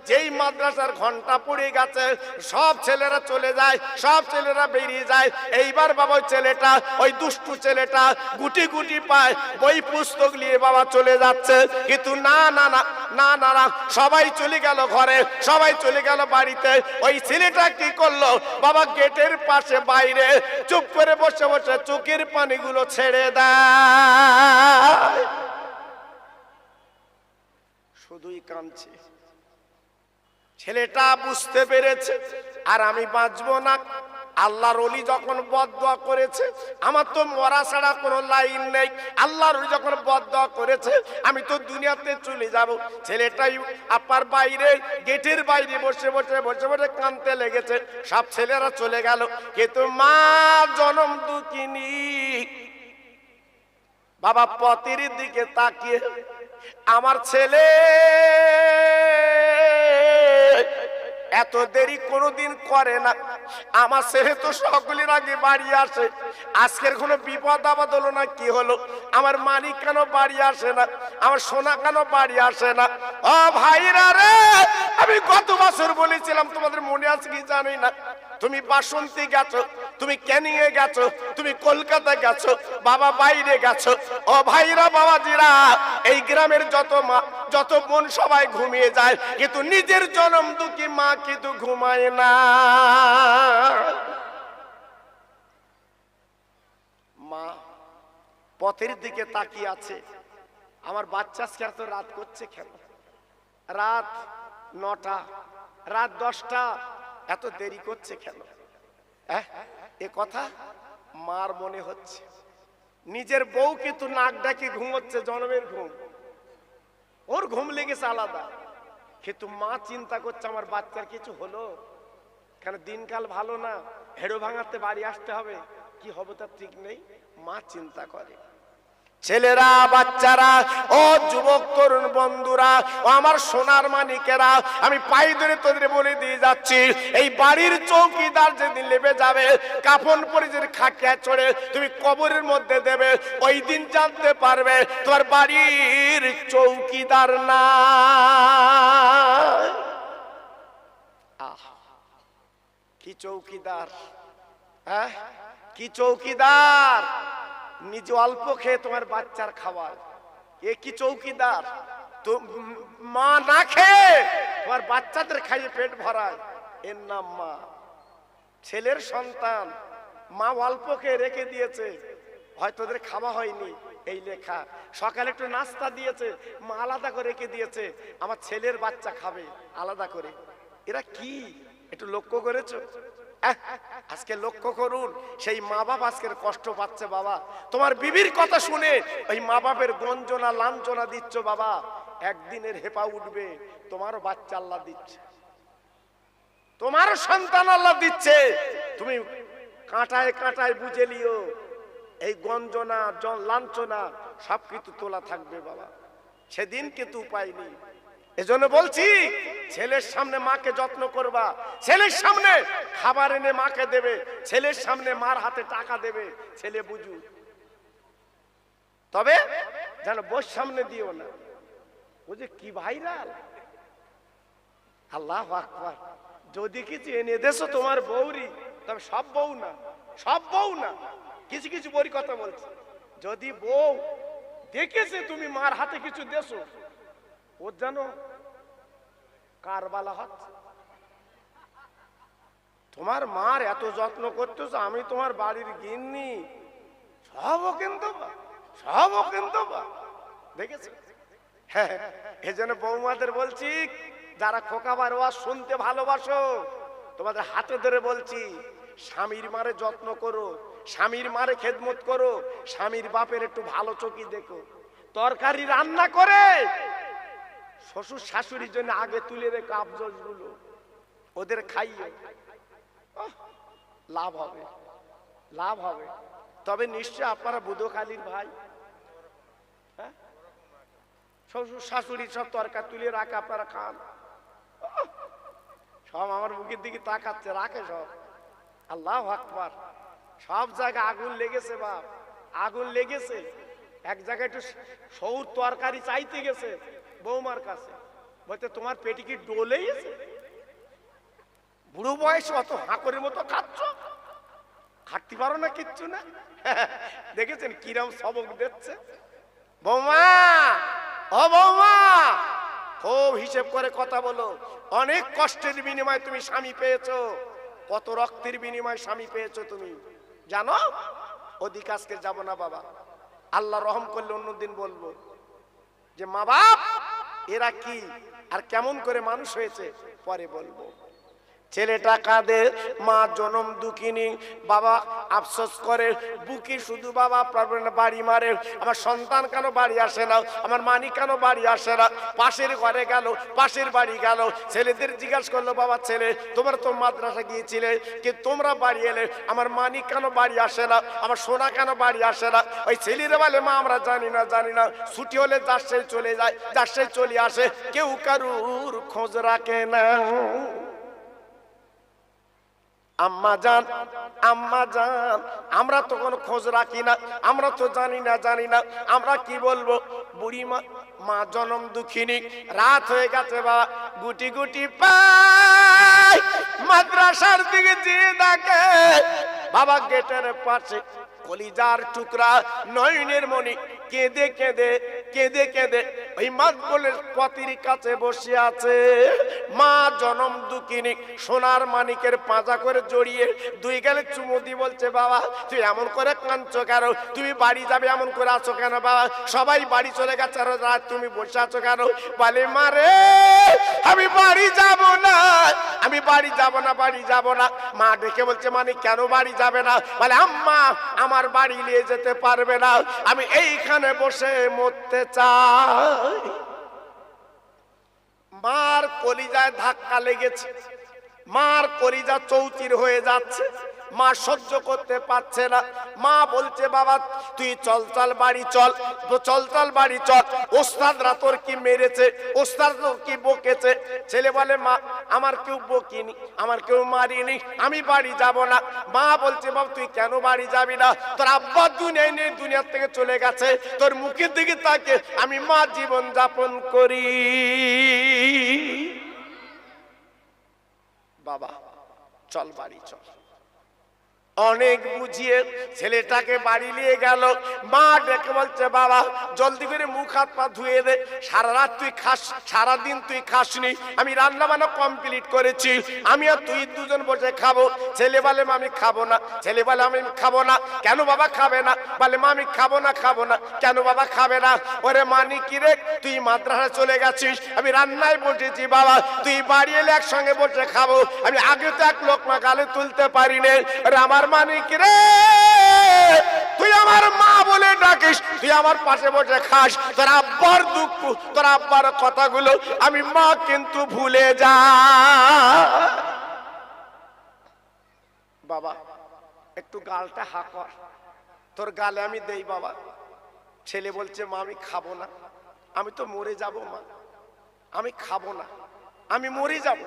যেই মাদ্রাসার ঘন্টা পড়ে গেছে সব ছেলেরা চলে যায়, সব ছেলেরা বেরিয়ে যায়। এইবার বাবা ওই ছেলেটা, ওই দুষ্টু ছেলেটা গুটি গুটি পায় বই পুস্তক নিয়ে বাবা চলে যাচ্ছে। কিন্তু না না না না না না, সবাই চলে গেল ঘরে, সবাই চলে গেল বাড়িতে। ওই ছেলেটা কি করলো বাবা, গেটের পাশে বাইরে চুপ করে বসে বসে চোখের পানিগুলো ছেড়ে দেয়। শুধুই কাঁদছে। ছেলেটা বুঝতে পেরেছে আর আমি বাঁচবো না। আল্লাহর ওলি যখন বদদোয়া করেছে, আমার তো মরা ছাড়া কোনো লাইন নেই। আল্লাহর ওলি যখন বদদোয়া করেছে, আমি তো দুনিয়াতে চলে যাব। ছেলেটাই আপার বাইরে গেটের বাইরে বসে বসে বসে বসে কাঁদতে লেগেছে। সব ছেলেরা চলে গেল, কিন্তু মা জনম দুঃখিনী বাবা পথের দিকে তাকিয়ে, আমার ছেলে এত দেরি কোনোদিন করে না, আমার ছেলে তো সকলের আগে বাড়ি আসে, আজকের কোনো বিপদ আপদ হলো না কি হলো, আমার মানিক কেন বাড়ি আসে না, আমার সোনা কেন বাড়ি আসে না? ও ভাইরা রে, আমি গত বছর বলেছিলাম, তোমাদের মনে আছে কি জানি না, তুমি বাসন্তী গেছো, তুমি ক্যানিংয়ে গেছো, তুমি কলকাতা গেছো, বাবা বাইরে গেছো। ও ভাইরা বাবাজিরা, এই গ্রামের যত মা যত বোন সবাই ঘুমিয়ে যায়, কিন্তু নিজের জনম দুঃখী মা কিন্তু ঘুমায় না। মা পথের দিকে তাকিয়ে আছে, আমার বাচ্চা আজকে এত রাত করছে কেন? রাত 9টা, রাত 10টা, এত দেরি করছে কেন? এ কথা মার মনে হচ্ছে। নিজের বউ কিন্তু নাক ডাকি ঘুমোচ্ছে, জনমের ঘুম, ওর ঘুম লেগেছে আলাদা, কিন্তু মা চিন্তা করছে আমার বাচ্চার কিছু হলো কেন, দিনকাল ভালো না, হেড়ো ভাঙাতে বাড়ি আসতে হবে, কি হবে তার ঠিক নেই। মা চিন্তা করে। ছেলেরা, বাচ্চারা, ও যুবক তরুণ বন্ধুরা, ও আমার সোনার মানিকেরা, আমি পায়ে ধরে তোদের বলে দিয়ে যাচ্ছি, এই বাড়ির চৌকিদার যেদিন লেবে যাবে, কাফন পরে যে খাটিয়া চড়ে তুমি কবরের মধ্যে দেবে, ওই দিন জানতে পারবে তোমার বাড়ির চৌকিদার না। কি চৌকিদার, হ্যাঁ কি চৌকিদার, নিজে অল্প খেয়ে তোমার বাচ্চার খাবার, এ কি চৌকিদার? তো মা না খেয়ে তোমার বাচ্চাদের খাইয়ে পেট ভরায়, এর নাম মা। ছেলের সন্তান, মা অল্প খেয়ে রেখে দিয়েছে, হয়তো ওদের খাওয়া হয়নি, এই লেখা, সকালে একটু নাস্তা দিয়েছে, মা আলাদা করে রেখে দিয়েছে, আমার ছেলের বাচ্চা খাবে আলাদা করে। এরা কি একটু লক্ষ্য করেছো? আজকে লক্ষ্য করুন, সেই মা বাপ আজকের কষ্ট পাচ্ছে। বাবা তোমার বিবির কথা শুনে ওই মা বাপের গঞ্জনা লাঞ্ছনা দিচ্ছ, বাবা একদিনের হেপা উঠবে, তোমারও বাচ্চা আল্লাহ দিচ্ছে, তোমারও সন্তান আল্লাহ দিচ্ছে, তুমি কাঁটায় কাঁটায় বুঝে লিও, এই গঞ্জনা লাঞ্ছনা সব কিছু তোলা থাকবে বাবা, সেদিন কিন্তু উপায় নেই। এজন্য বলছি, ছেলের সামনে মাকে যত্ন করবা, ছেলের সামনে খাবার এনে মাকে দেবে, ছেলের সামনে মার হাতে টাকা দেবে, ছেলে বুঝু, তবে যেন বউর সামনে দিও না। বুঝে কি ভাইরাল, আল্লাহু আকবার, যদি কিছু এনে দেছো তোমার বউরি, তবে সব বউ না, সব বউ না, কিছু কিছু বড়ি কথা বলছে, যদি বউ দেখেছে তুমি মার হাতে কিছু দেছো, ওর জানো কারবালা হচ্ছে, তোমার মার এত যত্ন করতেছ, আমি তোমার বাড়ির গিন্নি, সবও কিন্তু দেখেছো। হ্যাঁ, এজন্য বৌমাদের বলছি, যারা খোকাবার ওয়াজ শুনতে ভালোবাসো, তোমাদের হাতে ধরে বলছি, স্বামীর মারে যত্ন করো, স্বামীর মারে খেদমত করো, স্বামীর বাপের একটু ভালো চোখে দেখো, তরকারি রান্না করে শ্বশুর শাশুড়ির জন্য আগে তুলে রেখো আফজল গুলো, ওদের খাইয়ে, লাভ হবে, লাভ হবে। তবে নিশ্চয় আপনারা বুধখালীর ভাই, হ্যাঁ, শ্বশুর শাশুড়ি সব তরকারি তুলে রাখে, আপনারা খান, সব আমার মুখের দিকে তাকাচ্ছে, রাখে সব, আল্লাহু আকবার। সব জায়গায় আগুন লেগেছে বাপ, আগুন লেগেছে। এক জায়গায় একটু সৌর তরকারি চাইতে গেছে বৌমার কাছে, বলতে তোমার পেটে কি ডোলেই আছে? বুড়ো বয়সে অত হাঁকরের মতো খাচ্ছ, খাটতে পারো না কিচ্ছু না। দেখেছেন কিরম সবক দিচ্ছে। বৌমা, ও বৌমা, খুব হিসেব করে কথা বলো। অনেক কষ্টের বিনিময়ে তুমি স্বামী পেয়েছো, কত রক্তের বিনিময়ে স্বামী পেয়েছো তুমি জানো? ওদিক আজকে যাবো না বাবা, আল্লাহ রহম করলে অন্যদিন বলবো যে মা বাপ এরা কি আর কেমন করে মানুষ হয়েছে পরে বলবো। ছেলেটা কাঁদে, মা জনম দুঃখিনী, বাবা আফসোস করে, বুকি শুধু বাবা বাড়ি মারে, আমার সন্তান কেন বাড়ি আসে না, আমার মানি কেন বাড়ি আসে না। পাশের ঘরে গেল, পাশের বাড়ি গেল, ছেলেদের জিজ্ঞাসা করলো, বাবা ছেলে তোমরা তো মাদ্রাসা গিয়েছিলে, কি তোমরা বাড়ি এলে, আমার মানি কেন বাড়ি আসে না, আমার সোনা কেন বাড়ি আসে না? ওই ছেলেরা বলে মা আমরা জানি না, জানি না, ছুটি হলে যার সেই চলে যায়, যার সেই চলে আসে, কেউ কারুর খোঁজ রাখে না। আম্মা জান, আম্মা জান, আমরা তো কোনো খোঁজ রাখি না, আমরা তো জানি না, জানি না, আমরা কি বলবো? বুড়ি মা, মা জনম দুঃখিনী, রাত হয়ে গেছে বাবা, গুটি গুটি পাই মাদ্রাসার দিকে যেয়ে দেখে বাবা গেটের পাশে কলিজার টুকরা নয়নের মণি কেঁদে কেঁদে কেঁদে কেঁদে ওই মাতবলের পতির কাছে বসে আছে। মা জনম দুঃখিনী সোনার মানিকের পাঁজা করে জড়িয়ে দুই গেলে চুমু দি বলছে, বাবা তুই এমন করে কাঁদছো কেন, তুমি বাড়ি যাবে এমন করে আছো কেন বাবা, সবাই বাড়ি চলে গেছে আর রাত তুমি বসে আছো কেন? বলে মারে আমি বাড়ি যাব না, আমি বাড়ি যাব না, বাড়ি যাব না। মা ডেকে বলছে মানে কেন বাড়ি যাবে না? বলে আম্মা আমার বাড়ি নিয়ে যেতে পারবে না, আমি এইখানে বসে মরতে চাই। মার কলিজায় ধাক্কা লেগেছে, মার কলিজা চৌচির হয়ে যাচ্ছে, মা সহ্য করতে পারছে না। মা বলছে বাবা তুই চল চল বাড়ি চল, চল চল বাড়ি চল, ওস্তাদরা তোর কি মেরেছে, ওস্তাদ তোর কি বকেছে? ছেলে বলে মা আমার কেউ বকিনি, আমার কেউ মারিনি, আমি বাড়ি যাব না। মা বলছে বাবা তুই কেন বাড়ি যাবি না? তোর আব্বা দুনিয়ায় নেই, দুনিয়ার থেকে চলে গেছে, তোর মুখের দিকে তাকে আমি মা জীবন যাপন করি। বাবা চল বাড়ি চল। অনেক বুঝিয়ে ছেলেটাকে বাড়ি নিয়ে গেল। মা ডেকে বলছে বাবা জলদি করে মুখ হাত পা ধুয়ে দে, সারা রাত তুই খাস, সারাদিন তুই খাসনি, আমি রান্না বান্না কমপ্লিট করেছি, আমি আর তুই দুজন বসে খাবো। ছেলে বলে মা আমি খাবো না, ছেলে বলে আমি খাবো না। কেন বাবা খাবে না? বলে মা আমি খাবো না, খাবো না। কেন বাবা খাবে না? ওরে মানি কি রে তুই মাদ্রাসা চলে গেছিস, আমি রান্নায় বসেছি বাবা, তুই বাড়ি এলে একসঙ্গে বসে খাবো, আমি আগে তো এক লোকমা গালে তুলতে পারি না। আমার মানিক রে তুই আমার মা বলে ডাকিস, তুই আমার পাশে বসে খাস, তোর আব্বার দুঃখ, তোর আব্বার কথাগুলো আমি মা কিন্তু ভুলে যা। বাবা একটু গালটা হা কর, তোর গালে আমি দেই বাবা। ছেলে বলছে মা আমি খাবো না, আমি তো মরে যাব মা, আমি খাবো না, আমি মরে যাব।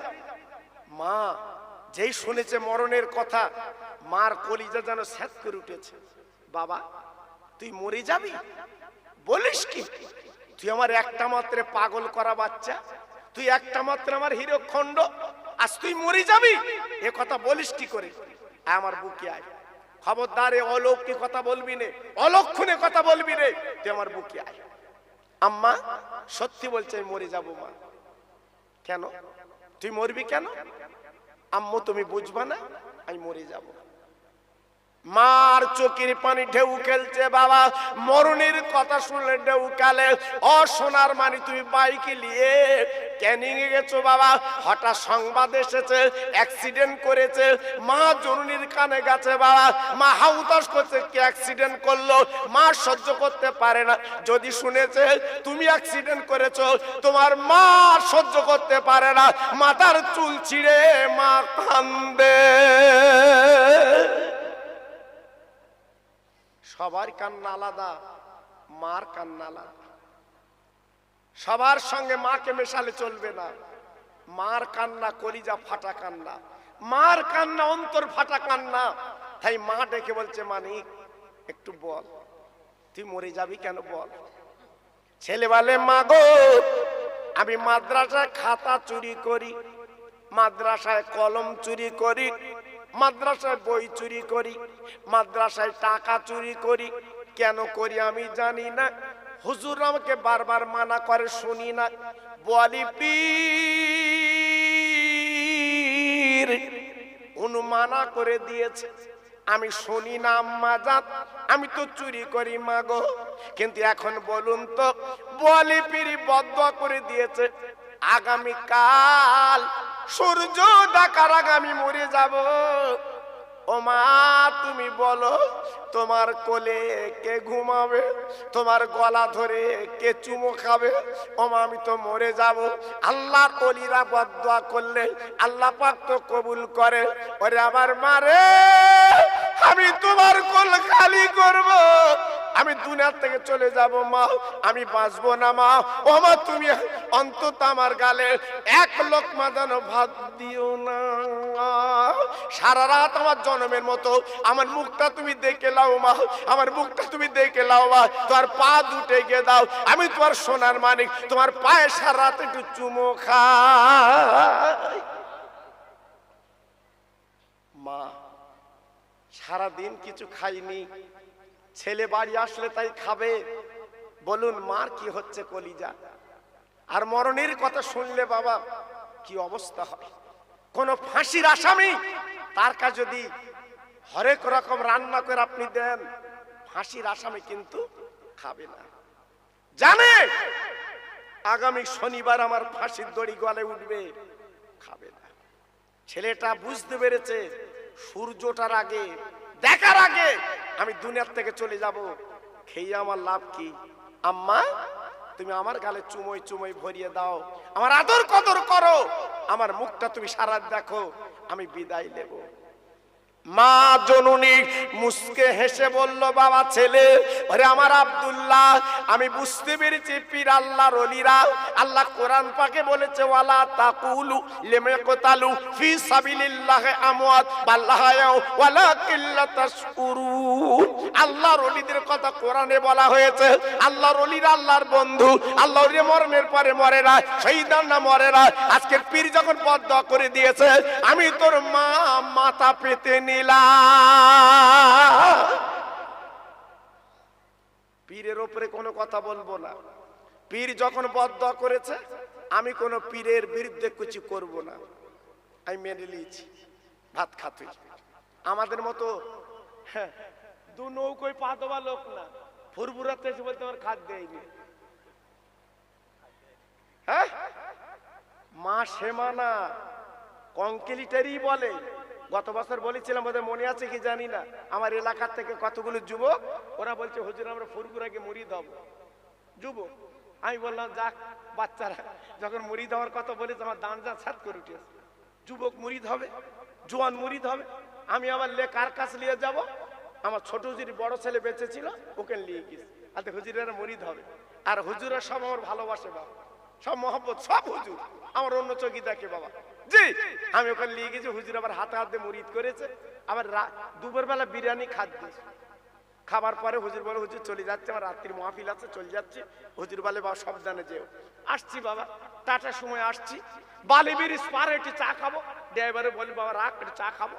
মা যেই শুনেছে মরণের কথা, মার কলিজা যেন স্যাঁত করে উঠেছে। বাবা তুই মরে যাবি বলিস কি? তুই আমার একটা মাত্র পাগল করা বাচ্চা, তুই একটা মাত্র আমার হিরোখণ্ড, আজ তুই মরে যাবি এ কথা বলিস কি করে? আমার বুকে আয়, খবরদার অলৌকিক কথা বলবি নে, অলক্ষণে কথা বলবি রে, তুই আমার বুকে আয়। আম্মা সত্যি বলছে আমি মরে যাব। মা কেন তুই মরবি কেন? আম্মু তুমি বুঝবা না, আমি মরে যাব। মার চোখের পানি ঢেউ খেলছে। বাবা মরণের কথা শুনলে ঢেউ কালে। ও সোনার মানি তুমি বাইকে নিয়ে ক্যানিং এ গেছো বাবা, হঠাৎ সংবাদ এসেছে অ্যাক্সিডেন্ট করেছে। মা জননীর কানে গেছে বাবা, মা হাউতাস করছে কি অ্যাক্সিডেন্ট করলো, মা সহ্য করতে পারে না। যদি শুনেছে তুমি অ্যাক্সিডেন্ট করেছো, তোমার মা সহ্য করতে পারে না, মাথার চুল ছিঁড়ে মা কান্দে। সবার কান্না আলাদা, মার কান্না আলাদা। সবার সঙ্গে মাকে মেশালে চলবে না। মার কান্না কলিজা ফাটা কান্না, মার কান্না অন্তর ফাটা কান্না। তাই মা ডেকে বলছে মানিক একটু বল তুই মরে যাবি কেন বল। ছেলে বলে মা গো আমি মাদ্রাসায় খাতা চুরি করি, মাদ্রাসায় কলম চুরি করি, মাদ্রাসায় বই চুরি করি, মাদ্রাসায় টাকা চুরি করি। কেন করি আমি জানি না, হুজুর আমাকে বারবার মানা করে, শুনি না। বলি পীর উনি মানা করে দিয়েছে, আমি শুনি না। আম্মা জান, আমি তো চুরি করি মা গো। কিন্তু এখন বলুন তো, বলি পীর বদদোয়া করে দিয়েছে, আগামী কাল সূর্য ডাকার আগে আমি মরে যাব। ও মা তুমি বলো, তোমার কোলে কে ঘুমাবে, তোমার গলা ধরে কে চুমো খাবে? ও মা আমি তো মরে যাব। আল্লাহর ওলিরা বদদোয়া করলে আল্লাহ পাক তো কবুল করে। ওরে আমার মারে, আমি তোমার কোল খালি করব, আমি দুনিয়া থেকে চলে যাব মা, আমি বাঁচবো না মা। ও মা তুমি অন্তত আমার গালে এক লোকমা যেন ভাত দিও না। সারা রাত আমার জন্মের মতো আমার মুখটা তুমি দেখে লাও মা, আমার মুখটা তুমি দেখে লাও মা। তোমার পা দুটে গিয়ে দাও, আমি তোমার সোনার মানিক, তোমার পায়ে সারা রাত একটু চুমো খাই। মা সারাদিন কিছু খাইনি, ছেলে বাড়ি আসলে তাই খাবে। বলুন মার কি হচ্ছে কলিজা। আর মরণের কথা শুনলে বাবা কি অবস্থা হয়। কোন ফাঁসির আসামি, তার কাছে যদি হরেক রকম রান্না করে আপনি দেন, ফাঁসির আসামি কিন্তু খাবে না। জানে আগামী শনিবার আমার ফাঁসির দড়ি গলায় উঠবে, খাবে না। ছেলেটা বুঝতে পেরেছে সূর্যটার আগে, দেখার আগে আমি দুনিয়ার থেকে চলে যাব, খেয়ে আমার লাভ কি? আম্মা তুমি আমার গালে চুমোই চুমোই ভরিয়ে দাও, আমার আদর কদর করো, আমার মুখটা তুমি সারা দেখো, আমি বিদায় নেব। মা জননী মুস্কে হেসে বলল, বাবা ছেলে, আরে আমার আব্দুল্লাহ, আমি বুঝতে পেরেছি পীর আল্লাহর ওলিরা, আল্লাহ কোরআন পাকে বলেছে ওয়ালা তাকুলু লিমাকতালু ফি সাবিলিল্লাহি আমওয়াত বাল আহয়াউ ওয়ালাকিল্লা তাশকুরুন। আল্লাহর ওলিদের কথা কোরআনে বলা হয়েছে, আল্লাহর ওলিরা আল্লাহর বন্ধু, আল্লাহর ওলি মরণের পরে মরে না, শহীদান না মরে না। আজকের পীর যখন বদদোয়া করে দিয়েছে, আমি তোর মা মাথা পেতে পীরের উপরে কোনো কথা বলবো না। পীর যখন বদদোয়া করেছে, আমি কোনো পীরের বিরুদ্ধে কিছু করব না, আমি মেনে নিয়েছি। ভাত খাতুই আমাদের মতো দু নৌকোয় পা দেওয়া লোক না, ফুরফুরাতে এসে বলতে আমার খাদ দেয়নি। হ্যাঁ মা সেমানা কঙ্কেলিটারই বলে। গত বছর বলেছিলাম, ওদের মনে আছে কি জানি না, আমার এলাকার থেকে কতগুলো যুবক ওরা বলছে হুজুর আমরা ফুরফুরাকে মুড়ি দেব যুবক। আমি বললাম যাক, বাচ্চারা যখন মুড়ি দেওয়ার কথা বলেছে আমার দান যা ছাদ করে উঠেছে। যুবক মুড়িদ হবে, জোয়ান মুড়িদ হবে, আমি আবার কার কাছে নিয়ে যাব? আমার ছোট হুজুর বড় ছেলে বেঁচে ছিল, ওকে নিয়ে গেছে। আর হুজুরেরা মুড়িদ হবে, আর হুজুরা সব আমার ভালোবাসে বাবা, সব মহব্বত, সব হুজুর আমার অন্য চোখে দেখে বাবা। জি আমি ওখানে নিয়ে গেছি, হুজুর আবার হাতে হাতে মুরিদ করেছে, আবার দুপুর বেলা বিরিয়ানি খাদ্য খাবার পরে হুজুর বলে হুজুর চলে যাচ্ছে, আমার রাত্রির মাহফিল আছে চলে যাচ্ছে। হুজুর বলে বাবা সাবধানে যেও। আসছি বাবা, টাটার সময় আসছি, বালিবির পারে একটু চা খাবো, ড্রাইভারে বলি বাবা রাখ একটু চা খাবো।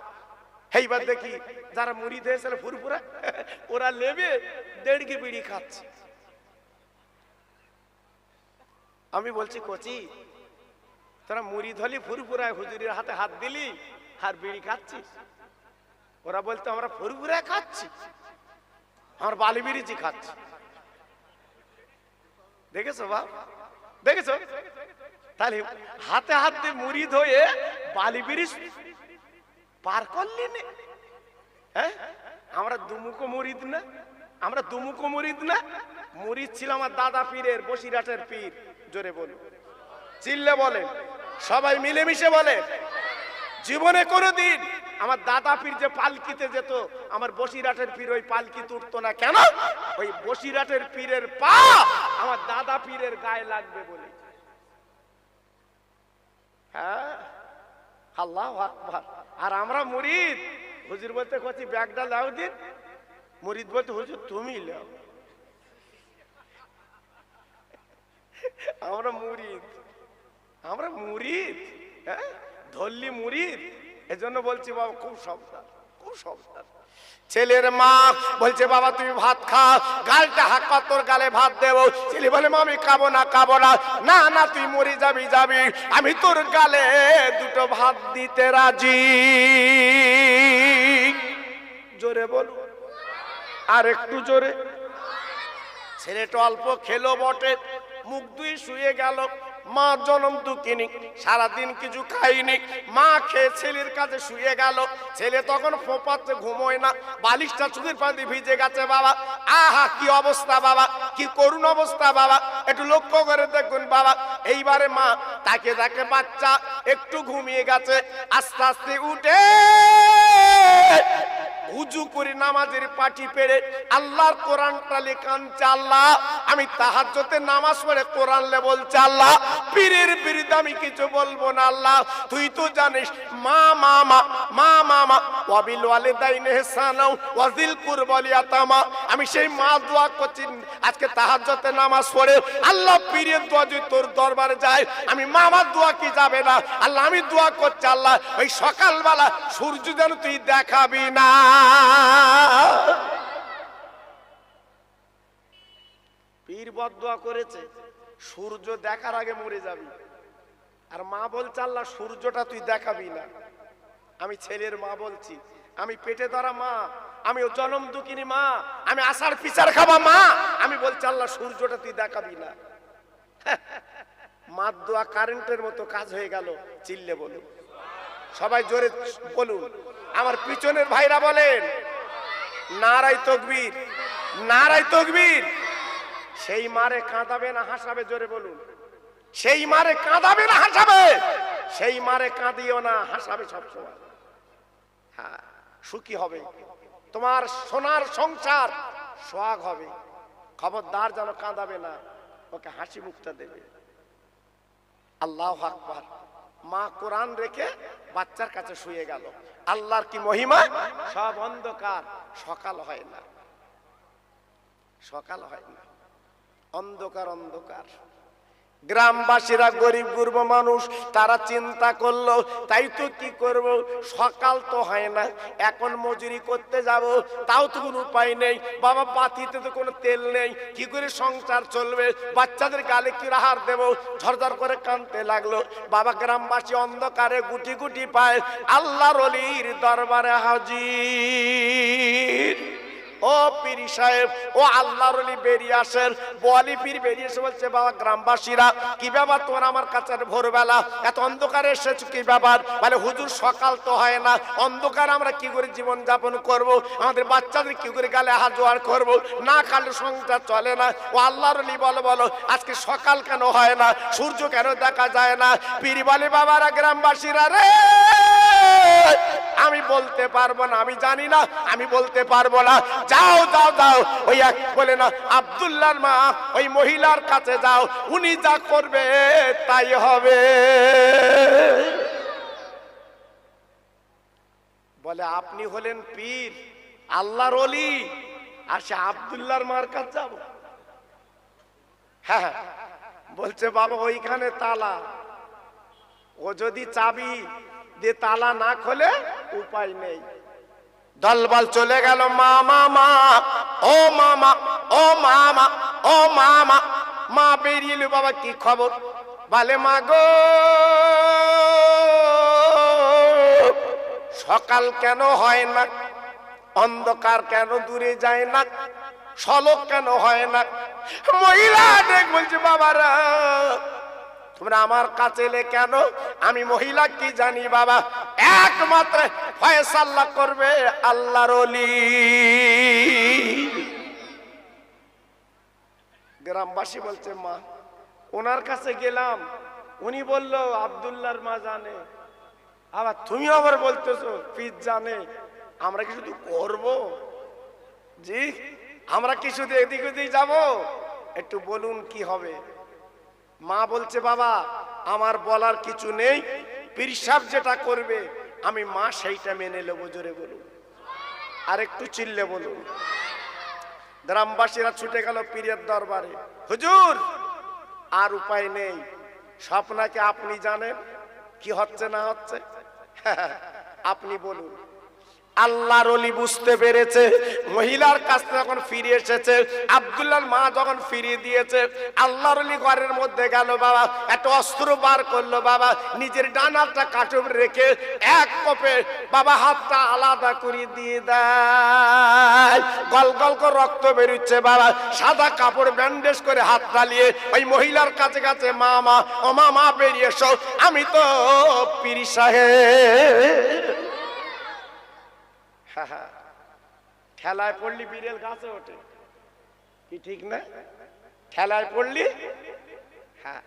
এইবার দেখি যারা মুরিদ হয়েছিল ফুরফুরা, ওরা লেবে দেড়কে বিড়ি খাচ্ছে। আমি বলছি কচি তোরা মুরিদ হলি ফুরফুরায় হুজুরের হাতে হাত দিলি আর বিড়ি খাচ্ছিস? ওরা বলতো আমরা ফুরফুরায় খাচ্ছি, আমার বালি বিড়িজি খাচ্ছি। দেখেছো বাপ, দেখেছো? তাহলে হাতে হাত দিয়ে মুরিদ হয়ে বালি বিড়ি পার করলি না? হ্যাঁ আমরা দুমুখো মুরিদ না, আমরা দুমুখো মুরিদ না। মুরিদ ছিল আমার দাদা পীরের, বসিরহাটের পীর। জোরে বলুন, চিল্লে বলেন, সবাই মিলেমিশে বলে। জীবনে কোনোদিন আমার দাদা পীর যে পালকিতে যেত, আমার বসিরহাটের পীর ওই পালকিতে উঠতো না। কেন? ওই বসিরহাটের পীরের পা আমার দাদা পীরের গায়ে লাগবে বলে। হ্যাঁ আল্লাহু আকবার। আর আমরা মুরিদ, হুজুর বলতে কচি ব্যাগটা লাও দিন, মুরিদ বলতে হুজুর তুমি লাও। আমরা মুরিদ আমরা মুরিদ, হ্যাঁ ধল্লি মুরিদ। এজন্য বলছি বাবা খুব সাবধান, খুব সাবধান। ছেলের মা বলছে বাবা তুমি ভাত খা, গালটা হাক্কা তোর গালে ভাত দেবো। ছেলে বলে মা আমি খাবো না, খাবো না। না না তুই মরে যাবি, যাবি, আমি তোর গালে দুটো ভাত দিতে রাজি। জোরে বল, আর একটু জোরে। ছেলেটা অল্প খেলো বটে, মুখ দুই শুয়ে গেল। মা জনম দুঃখিনী, সারাদিন কিছু খাইনি। মা খেয়ে ছেলের কাছে শুয়ে গেল। ছেলে তখন ফোঁপাচ্ছে, ঘুমোয় না, বালিশটা চোখের পানি ভিজে গেছে। বাবা আহা কি অবস্থা বাবা, কি করুণ অবস্থা বাবা, একটু লক্ষ্য করে দেখুন বাবা। এইবারে মা তাকে তাকে বাচ্চা একটু ঘুমিয়ে গেছে, আস্তে আস্তে উঠে উজু করে নামাজের পাটি পেরে আল্লাহর কোরআনটা লেখানছে। আল্লাহ আমি তাহাজ্জুদের নামাজ পড়ে কোরআন লে বলছি, আল্লাহ পীরের বিরুদ্ধে আমি কিছু বলবো না। আল্লাহ তুই তো জানিস মা মামা মা মামা ওয়াবিল ওয়ালিদাইনি ইহসানা ওয়াজিল কুরবাল ইয়াতামা। আমি সেই মা দোয়া করছি আজকে তাহাজ্জুদের নামাজ পড়ে, আল্লাহ পীরের দোয়া যদি তোর দরবারে যায়, আমি মামার দোয়া কি যাবে না? আল্লাহ আমি দোয়া করছি, আল্লাহ ওই সকালবেলা সূর্য যেন তুই দেখাবি না। পীর বদদোয়া করেছে সূর্য দেখার আগে মরে যাবি, আর মা বলছে আল্লাহ সূর্যটা তুই দেখাবি না। আমি ছেলের মা বলছি, আমি পেটে ধরা মা, আমি জনম দুঃখিনী মা, আমি আষাঢ় পিচার খাবা মা, আমি বলছি আল্লাহ সূর্যটা তুই দেখাবি না। মার দোয়া কারেন্টের মতো কাজ হয়ে গেল। চিল্লে বলুন, সবাই জোরে বলুন। আমার পিছনের ভাইরা বলেন নারায়ে তাকবীর, নারায়ে তাকবীর। সেই মারে কাঁদাবে না হাসাবে? জোরে বলুন। সেই মারে কাঁদাবে না হাসাবে? সেই মারে কাঁদিও না, হাসাবে সবসময়। হ্যাঁ সুখী হবে, তোমার সোনার সংসার সোহাগ হবে। খবরদার যেন কাঁদাবে না, ওকে হাসি মুখটা দেবে। আল্লাহু আকবার। মা কোরআন রেখে বাচ্চার কাছে শুয়ে গেল। আল্লাহর কি মহিমা, সব অন্ধকার, সকাল হয় না, সকাল হয় না, অন্ধকার অন্ধকার। গ্রামবাসীরা গরিব গুরব মানুষ, তারা চিন্তা করলো তাই তো কি করব, সকাল তো হয় না, এখন মজুরি করতে যাব, তাও তো কোনো উপায় নেই। বাবা বাতিতে তো কোনো তেল নেই, কি করে সংসার চলবে, বাচ্চাদের গালে কি আহার দেব? ঝরঝর করে কাঁদতে লাগলো। বাবা গ্রামবাসী অন্ধকারে গুটি গুটি পায় আল্লাহর ওলির দরবারে হাজির। ও পীর সাহেব, ও আল্লাহর ওলি বেরিয়ে আসেন। বলি পীর বেরিয়ে এসে বলছে বাবা গ্রামবাসীরা কি ব্যাপার তোমরা আমার কাছে ভোরবেলা এত অন্ধকারে এসেছো, কি ব্যাপার? বলে হুজুর সকাল তো হয় না, অন্ধকার আমরা কি করে জীবন যাপন করব, আমাদের বাচ্চাদের কি করে গালে হাত জোয়ার করব, না খালে সংসার চলে না। ও আল্লাহর ওলি বলো বলো আজকে সকাল কেন হয় না, সূর্য কেন দেখা যায় না? পীর বলে বাবারা গ্রামবাসীরা রে আমি বলতে পারবো না, আমি জানি না, আমি বলতে পারবো না। যাও যাও যাও, ওই এক বলে না আব্দুল্লাহর মা ওই মহিলার কাছে যাও, উনি যা করবে তাই হবে। বলে আপনি হলেন পীর, আল্লাহর ওলি, আর সে আব্দুল্লাহর মার কাছে যাব? হ্যাঁ বলছে বাবা ওইখানে তালা, ও যদি চাবি দিয়ে তালা না খোলে উপায় নেই। দলবল চলে গেল। মামা মা, ও মামা, ও মামা, ও মামা। মা বেরিয়ে এলো, বাবা কি খবর? বলে মা গো সকাল কেন হয় না, অন্ধকার কেন দূরে যায় না, সলক কেন হয় না? মহিলা দেখ বলছে বাবারা তোমরা আমার কাছে এলে কেন? আমি মহিলা কি জানি বাবা, একমাত্র ফয়সালা করবে আল্লাহর ওলি। গ্রামবাসী বলছে মা ওনার কাছে গেলাম, উনি বলল আব্দুল্লাহর মা জানে, আবার তুমি আবার বলতেছো পীর জানে। আমরা কি শুধু করবো? জি আমরা কি শুধু এদিক ওদিক যাবো? একটু বলুন কি হবে? মা বলছে বাবা আমার বলার কিছু নেই, পীর সাহেব যেটা করবে আমি মা সেইটা মেনে নেবো। জোরে বলুন, আর একটু চিল্লে বলুন। গ্রামবাসীরা ছুটে গেল পীরের দরবারে। হুজুর আর উপায় নেই, সব নাকি আপনি জানেন কি হচ্ছে না হচ্ছে? আপনি বলুন। আল্লাহর ওলি বুঝতে পেরেছে, মহিলার কাছ থেকে যখন ফিরে এসেছে, আব্দুল্লাহর মা যখন ফিরিয়ে দিয়েছে, আল্লাহর ওলি ঘরের মধ্যে গেল বাবা, একটা অস্ত্র বার করলো বাবা, নিজের ডান হাতটা কাটুব রেখে এক কোপে বাবা হাতটা আলাদা করে দিয়ে দেয়, গল গল করে রক্ত বেরোচ্ছে বাবা। সাদা কাপড় ব্যান্ডেজ করে হাত ঢালিয়ে ওই মহিলার কাছে কাছে, মা মা ও মা মা বেরিয়ে এসো, আমি তো পীর সাহেব। ঠেলায় পড়লি বিড়েল গাছে ওঠে, কি ঠিক না? ঠেলায় পড়লি, হ্যাঁ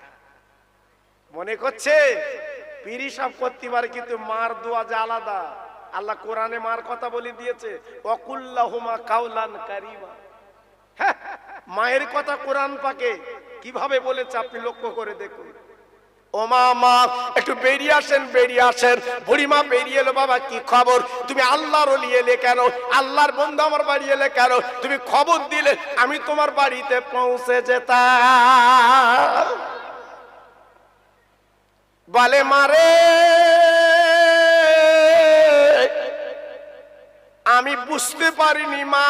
মনে করছে পীরি সব করতে পারে, কিন্তু মার দোয়া যে আলাদা। আল্লাহ কোরআনে মার কথা বলে দিয়েছে, ওয়াকুল্লাহুমা কাওলান কারীমা। মায়ের কথা কোরআন পাকে কিভাবে বলেছে আপনি লক্ষ্য করে দেখুন। ও মা মা একটু বেরিয়ে আসেন, বেরিয়ে আসেন। বুড়িমা বেরিয়ে এলো, বাবা কি খবর? তুমি আল্লাহর ওলি এলে কেন? আল্লাহর বন্ধু আমার বাড়ি এলে কেন? তুমি খবর দিলে আমি তোমার বাড়িতে পৌঁছে যেতাম। বলে মারে, আমি বুঝতে পারিনি মা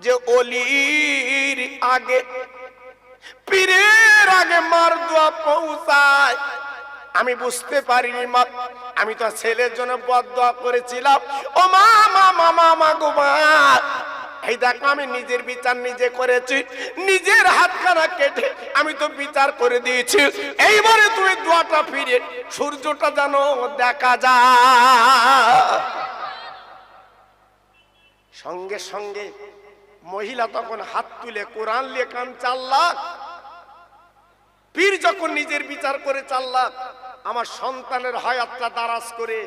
যে ওলির আগে, পীরের আগে মার দোয়া পৌঁছায়। আমি বুঝতে পারিনি মা, আমি তো ছেলের জন্য বদদোয়া করেছিলাম। ও মা মা মা মা মা গো মা, এই দেখো আমি নিজের বিচার নিজে করেছি, নিজের হাতখানা কেটে আমি তো বিচার করে দিয়েছি। এইবারে তুমি দোয়াটা ফিরে সূর্যটা যেন দেখা যায়। সঙ্গে সঙ্গে মহিলা তখন হাত তুলে কোরআন নিয়ে কাঁদছে, আল্লাহ পীর যখন নিজের বিচার করে চাল্লাহ, আমার সন্তানের হায়াতটা দারাজ করে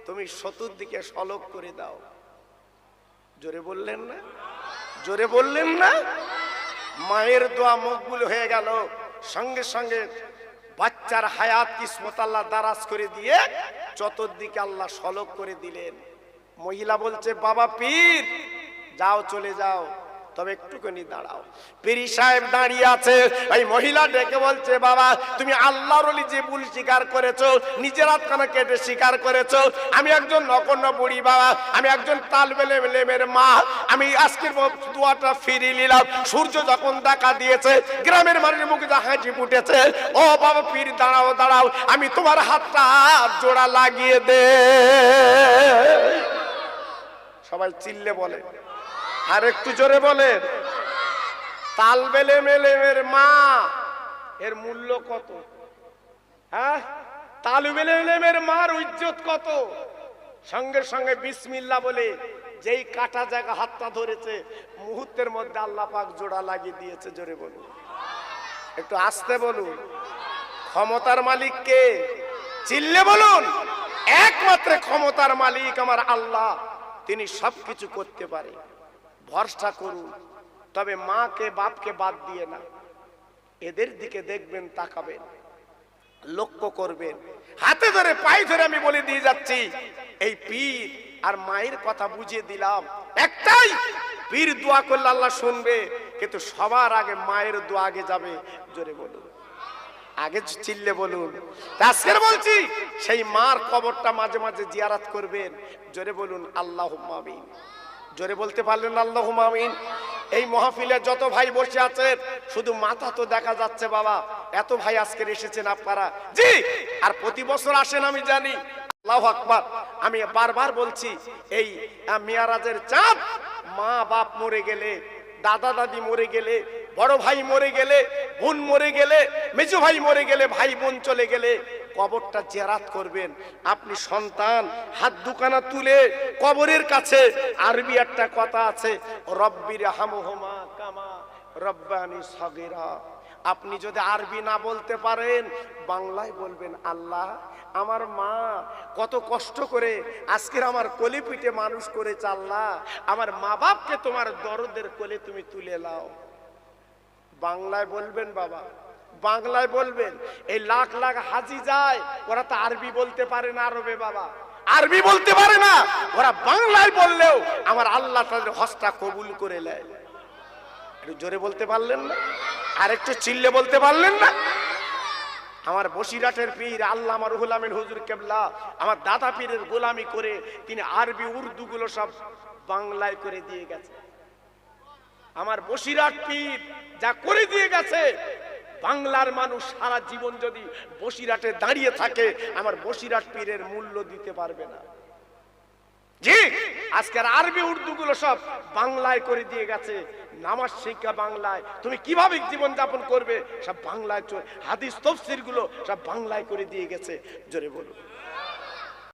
তুমি চতুর্দিকে সলক করে দাও। জোরে বললেন না? জোরে বললেন না? মায়ের দোয়া মকবুল হয়ে গেল। সঙ্গে সঙ্গে বাচ্চার হায়াত কিসমত আল্লাহ দারাজ করে দিয়ে চতুর্দিকে আল্লাহ সলক করে দিলেন। মহিলা বলছে, বাবা পীর যাও, চলে যাও, তবে একটুখানি দাঁড়াও। পীর সাহেব দাঁড়িয়ে আছে। এই মহিলা ডেকে বলছে, বাবা তুমি আল্লাহর ওলি যে ভুল স্বীকার করেছো, নিজের হাতখানা কেটে স্বীকার করেছো, আমি একজন নগণ্য বুড়ি বাবা, আমি একজন তালবেলে লেমের মা, আমি আজকের দোয়াটা ফিরিয়ে নিলাম। সূর্য যখন দেখা দিয়েছে, গ্রামের মানুষের মুখে হাসি ফুটেছে। ও বাবা পীর দাঁড়াও দাঁড়াও, আমি তোমার হাতটা জোড়া লাগিয়ে দে। সবাই চিল্লে বলে, আর একটু জোরে বলে। তালবেলে মেলেমের মা, এর মূল্য কত? হ্যাঁ, তালবেলে মেলেমের মার ইজ্জত কত? সঙ্গে সঙ্গে বিসমিল্লাহ বলে যেই কাটা জায়গা হাতটা ধরেছে, মুহূর্তের মধ্যে আল্লাহ পাক জোড়া লাগিয়ে দিয়েছে। জোরে বলুন, একটু আস্তে বলুন। ক্ষমতার মালিক কে? চিল্লে বলুন। একমাত্র ক্ষমতার মালিক আমার আল্লাহ, তিনি সবকিছু করতে পারে। ভরসা করুন, তবে মাকে বাপকে বাদ দিয়ে না। এদের দিকে দেখবেন, তাকাবেন, লক্ষ্য করবেন। হাতে ধরে পায়ে ধরে আমি বলে দিয়ে যাচ্ছি, এই পীর আর মায়ের কথা বুঝিয়ে দিলাম একটাই, পীর দোয়া করলে আল্লাহ শুনবে, কিন্তু সবার আগে মায়ের দোয়া আগে যাবে। জোরে বলুন, আগে চিল্লে বলুন। আজকের বলছি, সেই মার কবরটা মাঝে মাঝে জিয়ারত করবেন। জোরে বলুন আল্লাহুম্মা আমিন। জোরে বলতে পারলেন আল্লাহুম্মা আমিন। এই মাহফিলে যত ভাই বসে আছেন, শুধু মাথা তো দেখা যাচ্ছে বাবা, এত ভাই আজকে এসেছেন আপনারা, জি, আর প্রতি বছর আসেন আমি জানি। আল্লাহু আকবার। আমি বারবার বলছি, এই মিয়ারাজের চাঁদ, মা বাপ মরে গেলে, দাদা দাদি মরে গেলে, বড় ভাই মরে গেলে, বোন মরে গেলে, মেজো ভাই মরে গেলে, ভাই বোন চলে গেলে কবরটা জিয়ারত করবেন। আপনি সন্তান হাত দুখানা তুলে কবরের কাছে, আরবি একটা কথা আছে, রব্বির হামহুমা কামা রব্বানি সগীরা। আপনি যদি আরবি না বলতে পারেন, বাংলায় বলবেন, আল্লাহ আমার মা কত কষ্ট করে আজকের আমার কোলে পিঠে মানুষ করেছে, আল্লাহ আমার মা বাপকে তোমার দরদের কোলে তুমি তুলে নাও। বাংলায় বলবেন বাবা, বাংলায় বলবেন। এই লাখ লাখ হাজি যায়, ওরা তো আরবি বলতে পারে না, আরবে বাবা আরবি বলতে পারে না, ওরা বাংলায় বললেও আমার আল্লাহ তাদের হজটা কবুল করে নেয়। একটু জোরে বলতে পারলেন না? আর একটু চিল্লে বলতে পারলেন না? আমার বসিরহাটের পীর আল্লামা রুহুল আমিন হুজুর কেবলা আমার দাদা পীরের গোলামি করে তিনি আরবি উর্দু গুলো সব বাংলায় করে দিয়ে গেছে। আমার বসিরহাট পীর যা করে দিয়ে গেছে, বাংলার মানুষ সারা জীবন যদি বসিরহাটে দাঁড়িয়ে থাকে আমার বসিরহাট পীরের মূল্য দিতে পারবে না। জি, আজকের আরবি উর্দু গুলো সব বাংলায় করে দিয়ে গেছে। নামাজ শিক্ষা বাংলায়, তুমি কিভাবে জীবন যাপন করবে সব বাংলায়, হাদিস তাফসীর গুলো সব বাংলায় করে দিয়ে গেছে। জোরে বলো।